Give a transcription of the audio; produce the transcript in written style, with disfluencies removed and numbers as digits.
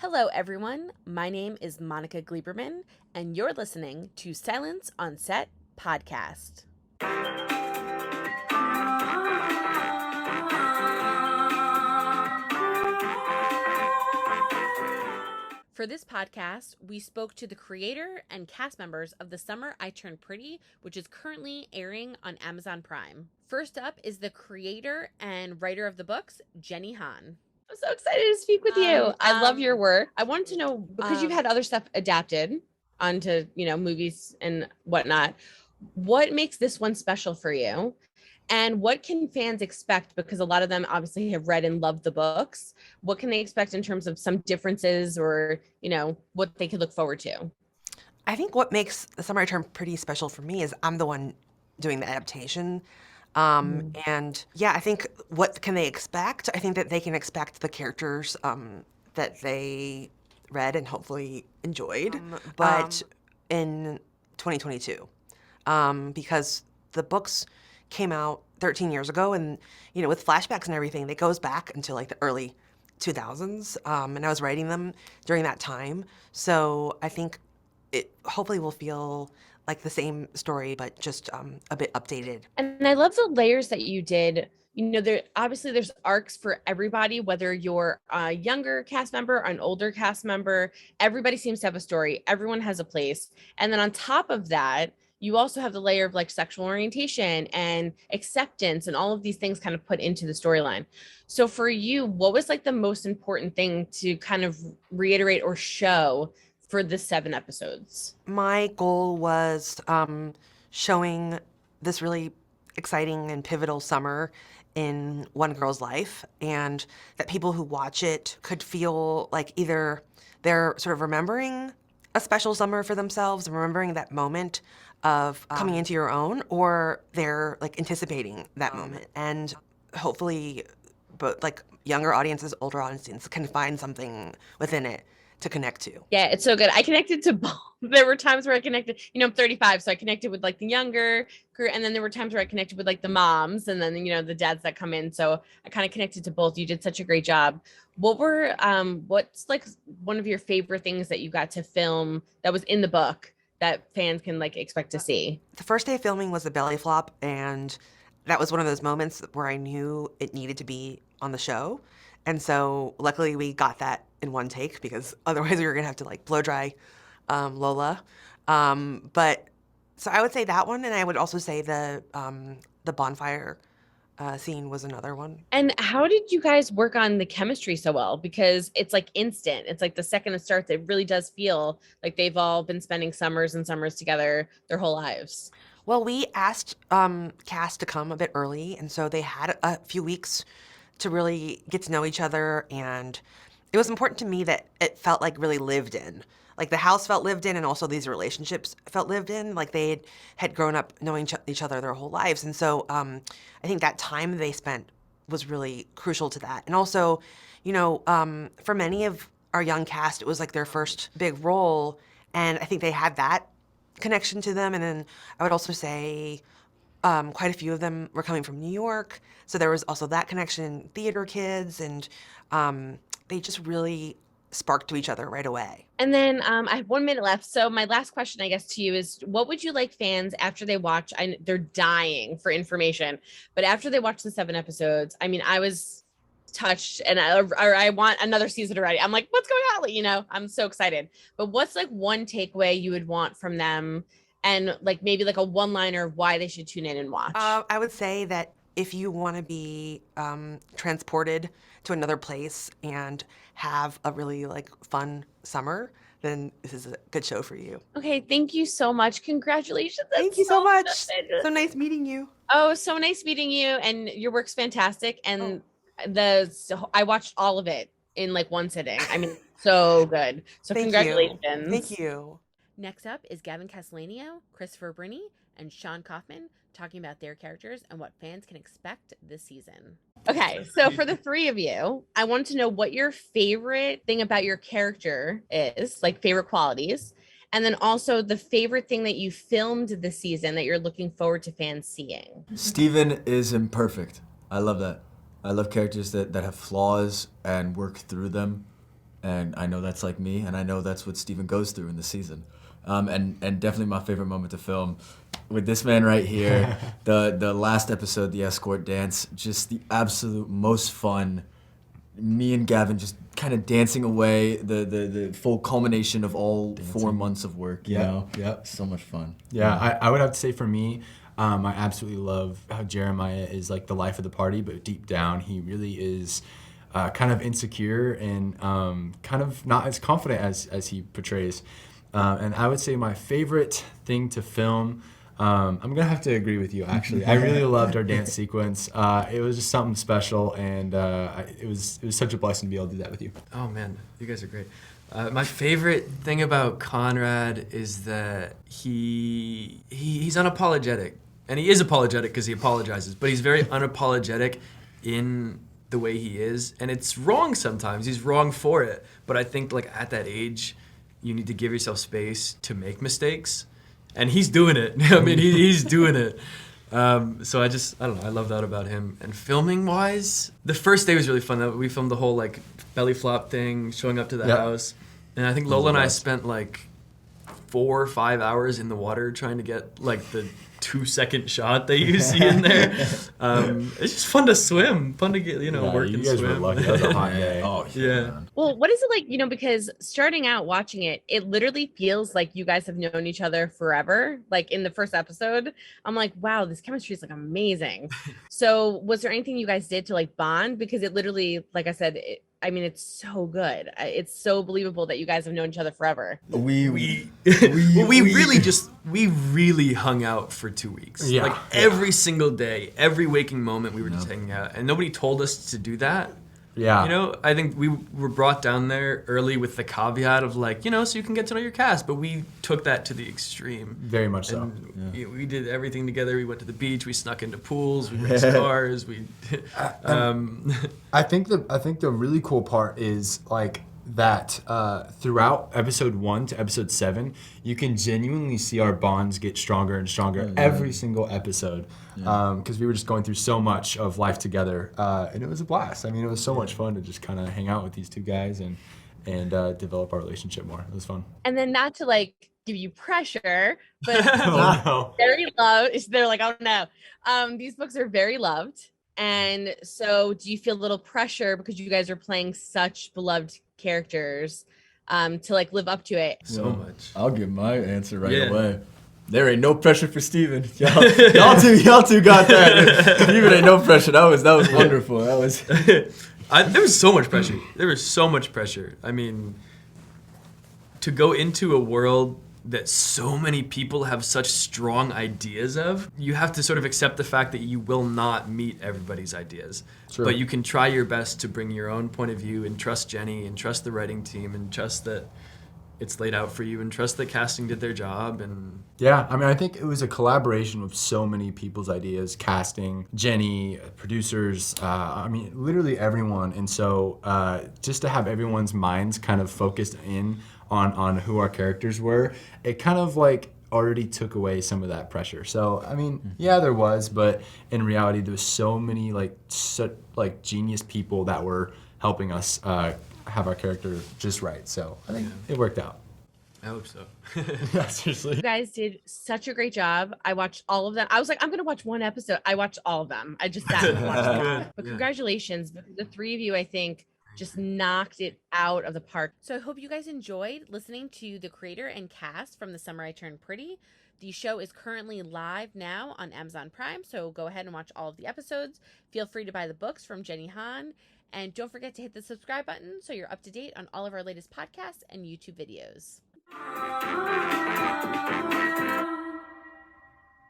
Hello, everyone. My name is Monica Gleberman, and you're listening to Silence on Set podcast. For this podcast, we spoke to the creator and cast members of The Summer I Turned Pretty, which is currently airing on Amazon Prime. First up is the creator and writer of the books, Jenny Han. I'm so excited to speak with you. I love your work. I wanted to know, Because you've had other stuff adapted onto, movies and whatnot, what makes this one special for you? And what can fans expect? Because a lot of them obviously have read and loved the books. What can they expect in terms of some differences or, what they could look forward to? I think what makes The Summer I Turned Pretty special for me is I'm the one doing the adaptation. And yeah, I think what can they expect? I think that they can expect the characters that they read and hopefully enjoyed, but in 2022, because the books came out 13 years ago, and with flashbacks and everything, it goes back until like the early 2000s, and I was writing them during that time. So I think it hopefully will feel like the same story, but just a bit updated. And I love the layers that you did. There's arcs for everybody, whether you're a younger cast member or an older cast member. Everybody seems to have a story. Everyone has a place. And then on top of that, you also have the layer of like sexual orientation and acceptance and all of these things kind of put into the storyline. So for you, what was like the most important thing to kind of reiterate or show for the 7 episodes? My goal was showing this really exciting and pivotal summer in one girl's life, and that people who watch it could feel like either they're sort of remembering a special summer for themselves, remembering that moment of coming into your own, or they're like anticipating that moment. And hopefully both like younger audiences, older audiences can find something within it to connect to. Yeah, it's so good. I connected to both. There were times where I connected, I'm 35, so I connected with like the younger crew, and then there were times where I connected with like the moms and then, the dads that come in. So I kind of connected to both. You did such a great job. What's like one of your favorite things that you got to film that was in the book that fans can like expect to see? The first day of filming was a belly flop, and that was one of those moments where I knew it needed to be on the show. And so luckily we got that in one take, because otherwise we were gonna have to like blow dry Lola. But so I would say that one, and I would also say the bonfire scene was another one. And how did you guys work on the chemistry so well? Because it's like instant. It's like the second it starts, it really does feel like they've all been spending summers and summers together their whole lives. Well, we asked cast to come a bit early, and so they had a few weeks to really get to know each other, and it was important to me that it felt like really lived in. Like the house felt lived in, and also these relationships felt lived in, like they had grown up knowing each other their whole lives. And so I think that time they spent was really crucial to that. And also, for many of our young cast, it was like their first big role, and I think they had that connection to them. And then I would also say quite a few of them were coming from New York, so there was also that connection, theater kids, and they just really sparked to each other right away. And then I have 1 minute left. So my last question, I guess, to you is, what would you like fans after they watch? They're dying for information, but after they watch the 7 episodes, I was touched, and I want another season already. I'm like, what's going on? I'm so excited. But what's like one takeaway you would want from them, and like maybe like a one-liner of why they should tune in and watch? I would say that if you want to be transported to another place and have a really like fun summer, then this is a good show for you. Okay, thank you so much. Congratulations. Thank you so much. So nice meeting you. Oh, so nice meeting you, and your work's fantastic. And I watched all of it in like one sitting. So good. So congratulations. Thank you. Next up is Gavin Casalegno, Christopher Briney, and Sean Kaufman talking about their characters and what fans can expect this season. Okay, so for the 3 of you, I wanted to know what your favorite thing about your character is, like favorite qualities, and then also the favorite thing that you filmed this season that you're looking forward to fans seeing. Steven is imperfect. I love that. I love characters that have flaws and work through them. and I know that's like me, and I know that's what Steven goes through in the season. And definitely my favorite moment to film with this man right here, the last episode, the escort dance, just the absolute most fun. Me and Gavin just kind of dancing away the full culmination of all 4 months of work, you know? Yep. So much fun. Yeah, I would have to say for me, I absolutely love how Jeremiah is like the life of the party, but deep down he really is kind of insecure and kind of not as confident as he portrays. And I would say my favorite thing to film, I'm going to have to agree with you, actually. I really loved our dance sequence. It was just something special, and it was such a blessing to be able to do that with you. Oh, man, you guys are great. My favorite thing about Conrad is that he's unapologetic. And he is apologetic because he apologizes, but he's very unapologetic in the way he is. And it's wrong sometimes. He's wrong for it. But I think like at that age, you need to give yourself space to make mistakes. And he's doing it. I mean, he's doing it. So I don't know, I love that about him. And filming wise, the first day was really fun. We filmed the whole like belly flop thing, showing up to the house. And I think Lola and I spent like 4 or 5 hours in the water trying to get like the 2-second shot that you see in there. It's just fun to swim, fun to get, work you and guys swim. were lucky. That was a hot day. Oh, Yeah. Well, what is it like, because starting out watching it, it literally feels like you guys have known each other forever. Like in the first episode, I'm like, wow, this chemistry is like amazing. So was there anything you guys did to like bond? Because it literally, like I said, it's so good. It's so believable that you guys have known each other forever. We really hung out for 2 weeks. Yeah. Like every single day, every waking moment, we were just hanging out, and nobody told us to do that. Yeah. I think we were brought down there early with the caveat of like, so you can get to know your cast, but we took that to the extreme. Very much so. And we did everything together. We went to the beach. We snuck into pools. We raced cars. I think the really cool part is like that throughout episode 1 to episode 7, you can genuinely see our bonds get stronger and stronger every single episode, because we were just going through so much of life together, and it was a blast. It was so much fun to just kind of hang out with these two guys and develop our relationship more. It was fun. And then not to like give you pressure, but Oh, no. very loved. They're like, oh no. These books are very loved. And so do you feel a little pressure because you guys are playing such beloved characters to like live up to it? So much. I'll give my answer right away. There ain't no pressure for Steven. Y'all two got that. Steven ain't no pressure. That was wonderful. That was There was so much pressure. There was so much pressure. To go into a world that so many people have such strong ideas of, you have to sort of accept the fact that you will not meet everybody's ideas. True. But you can try your best to bring your own point of view and trust Jenny and trust the writing team and trust that it's laid out for you and trust that casting did their job. And Yeah, I think it was a collaboration of so many people's ideas, casting, Jenny, producers, literally everyone. And so just to have everyone's minds kind of focused in on who our characters were, it kind of like already took away some of that pressure. So, there was, but in reality, there was so many like genius people that were helping us have our character just right. So I think it worked out. I hope so. Yeah, seriously. You guys did such a great job. I watched all of them. I was like, I'm going to watch one episode. I watched all of them. I just sat and watched them all. But congratulations, because the three of you, I think, just knocked it out of the park. So I hope you guys enjoyed listening to the creator and cast from The Summer I Turned Pretty. The show is currently live now on Amazon Prime, so go ahead and watch all of the episodes. Feel free to buy the books from Jenny Han. And don't forget to hit the subscribe button so you're up to date on all of our latest podcasts and YouTube videos.